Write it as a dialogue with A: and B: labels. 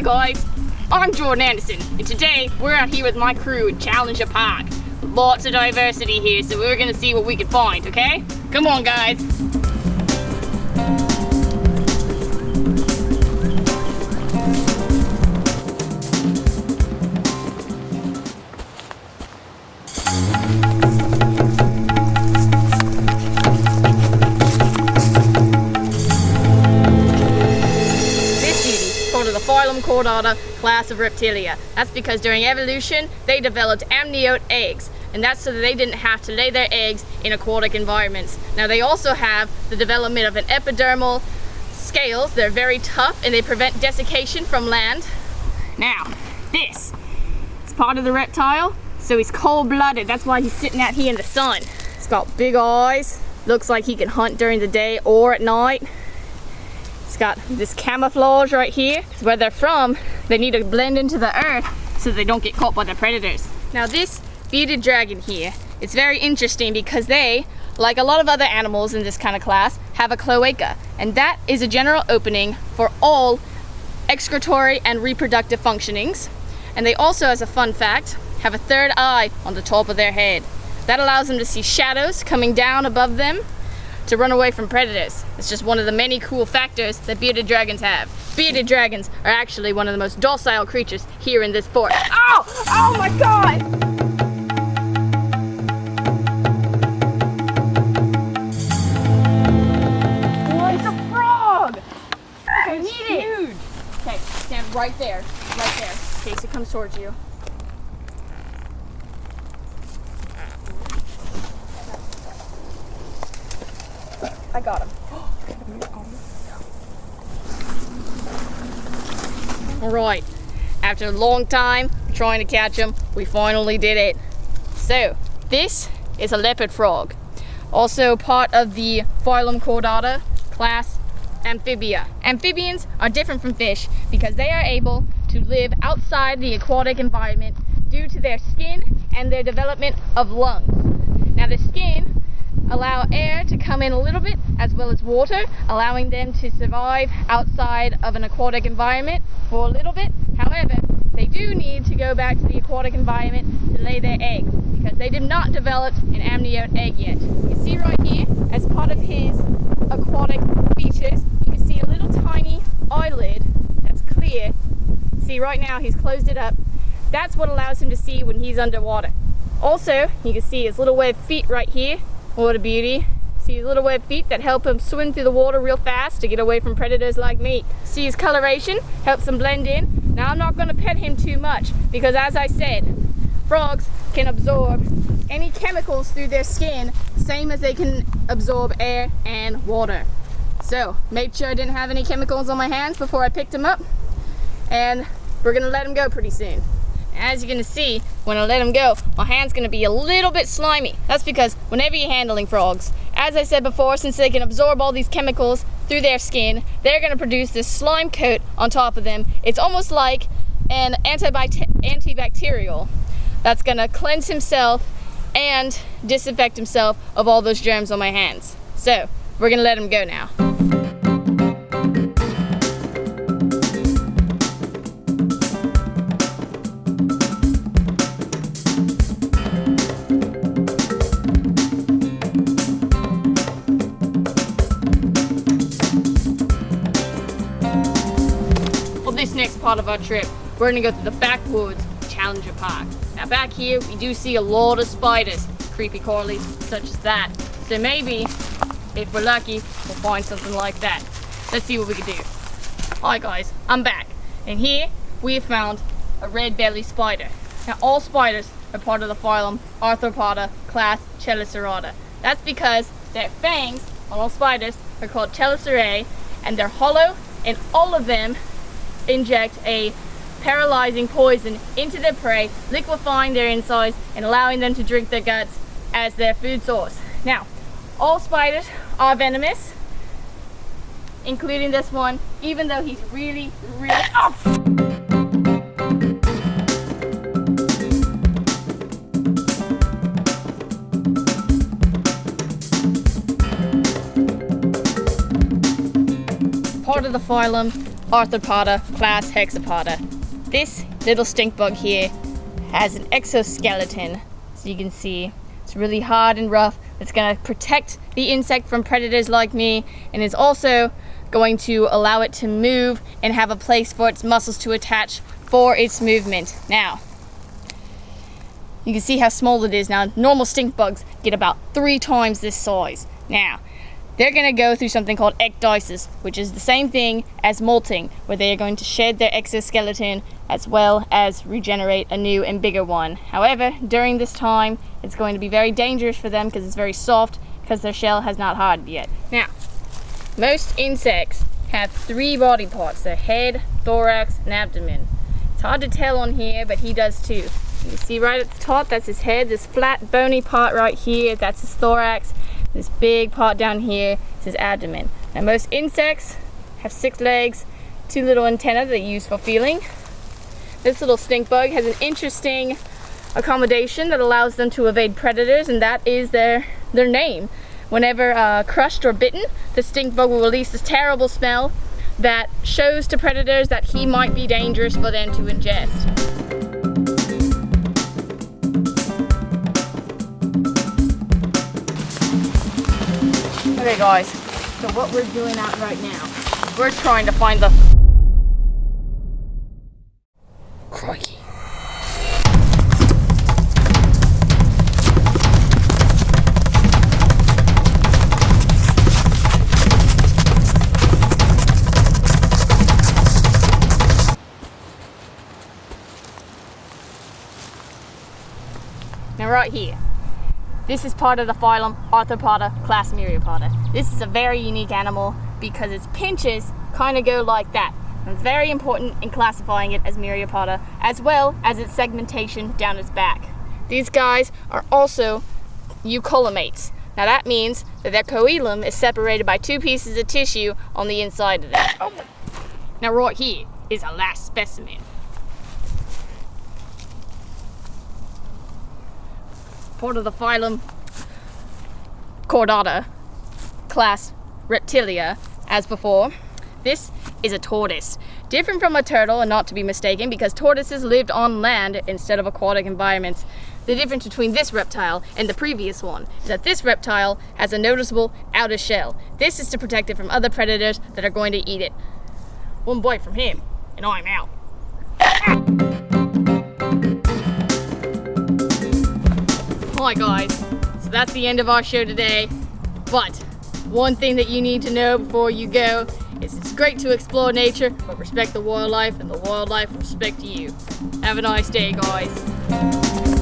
A: guys, I'm Jordan Anderson, and today we're out here with my crew at Challenger Park. Lots of diversity here, so we're gonna see what we can find, okay? Come on, guys. The phylum Chordata class of Reptilia. That's because during evolution they developed amniote eggs, and that's so that they didn't have to lay their eggs in aquatic environments. Now they also have the development of an epidermal scales. They're very tough and they prevent desiccation from land. Now this is part of the reptile, so he's cold-blooded. That's why he's sitting out here in the sun. He's got big eyes, looks like he can hunt during the day or at night. It's got this camouflage right here. It's where they're from. They need to blend into the earth so they don't get caught by the predators. Now this bearded dragon here, it's very interesting because they, like a lot of other animals in this kind of class, have a cloaca. And that is a general opening for all excretory and reproductive functionings. And they also, as a fun fact, have a third eye on the top of their head. That allows them to see shadows coming down above them to run away from predators. It's just one of the many cool factors that bearded dragons have. Bearded dragons are actually one of the most docile creatures here in this fort. Oh! Oh my god! Oh, it's a frog! I need it! Huge! Okay, stand right there, in case it comes towards you. I got him. Alright, after a long time trying to catch him, we finally did it. So, this is a leopard frog. Also part of the phylum Chordata class Amphibia. Amphibians are different from fish because they are able to live outside the aquatic environment due to their skin and their development of lungs. Now the skin allow air to come in a little bit as well as water, allowing them to survive outside of an aquatic environment for a little bit. However, they do need to go back to the aquatic environment to lay their eggs because they did not develop an amniote egg yet. You can see right here, as part of his aquatic features, you can see a little tiny eyelid that's clear. See right now he's closed it up. That's what allows him to see when he's underwater. Also, you can see his little webbed feet right here. What a beauty. See his little webbed feet that help him swim through the water real fast to get away from predators like me. See his coloration helps him blend in. Now I'm not going to pet him too much because, as I said, frogs can absorb any chemicals through their skin, same as they can absorb air and water. So made sure I didn't have any chemicals on my hands before I picked him up, and we're going to let him go pretty soon. As you're going to see, when I let him go, my hand's going to be a little bit slimy. That's because whenever you're handling frogs, as I said before, since they can absorb all these chemicals through their skin, they're going to produce this slime coat on top of them. It's almost like an antibacterial that's going to cleanse himself and disinfect himself of all those germs on my hands. So, we're going to let him go now. This next part of our trip, we're gonna go through the Backwoods Challenger Park. Now back here, we do see a lot of spiders, creepy crawlies such as that. So maybe, if we're lucky, we'll find something like that. Let's see what we can do. Alright guys, I'm back. And here, we have found a red-bellied spider. Now all spiders are part of the phylum Arthropoda class Chelicerata. That's because their fangs on all spiders are called chelicerae, and they're hollow, and all of them inject a paralyzing poison into their prey, liquefying their insides and allowing them to drink their guts as their food source. Now, all spiders are venomous, including this one, even though he's really part of the phylum Arthropoda class Hexapoda. This little stink bug here has an exoskeleton, so you can see it's really hard and rough. It's going to protect the insect from predators like me, and is also going to allow it to move and have a place for its muscles to attach for its movement. Now, you can see how small it is. Now, normal stink bugs get about 3 times this size. Now, they're going to go through something called ecdysis, which is the same thing as molting, where they are going to shed their exoskeleton as well as regenerate a new and bigger one. However, during this time, it's going to be very dangerous for them because it's very soft, because their shell has not hardened yet. Now, most insects have 3 body parts: their head, thorax, and abdomen. It's hard to tell on here, but he does too. You see right at the top, that's his head. This flat, bony part right here, that's his thorax. This big part down here is his abdomen. Now, most insects have 6 legs, 2 little antennae that they use for feeling. This little stink bug has an interesting accommodation that allows them to evade predators, and that is their name. Whenever crushed or bitten, the stink bug will release this terrible smell that shows to predators that he might be dangerous for them to ingest. Okay guys, so what we're doing out right now, we're trying to find the... Crikey. Now right here, this is part of the phylum Arthropoda class Myriapoda. This is a very unique animal because its pinches kind of go like that. And it's very important in classifying it as Myriapoda, as well as its segmentation down its back. These guys are also eucoelomates. Now that means that their coelom is separated by 2 pieces of tissue on the inside of it. Oh. Now right here is our last specimen. Part of the phylum Chordata, class Reptilia, as before. This is a tortoise. Different from a turtle, and not to be mistaken, because tortoises lived on land instead of aquatic environments. The difference between this reptile and the previous one is that this reptile has a noticeable outer shell. This is to protect it from other predators that are going to eat it. One bite from him, and I'm out. Hi guys, so that's the end of our show today, but one thing that you need to know before you go is it's great to explore nature, but respect the wildlife, and the wildlife will respect you. Have a nice day, guys.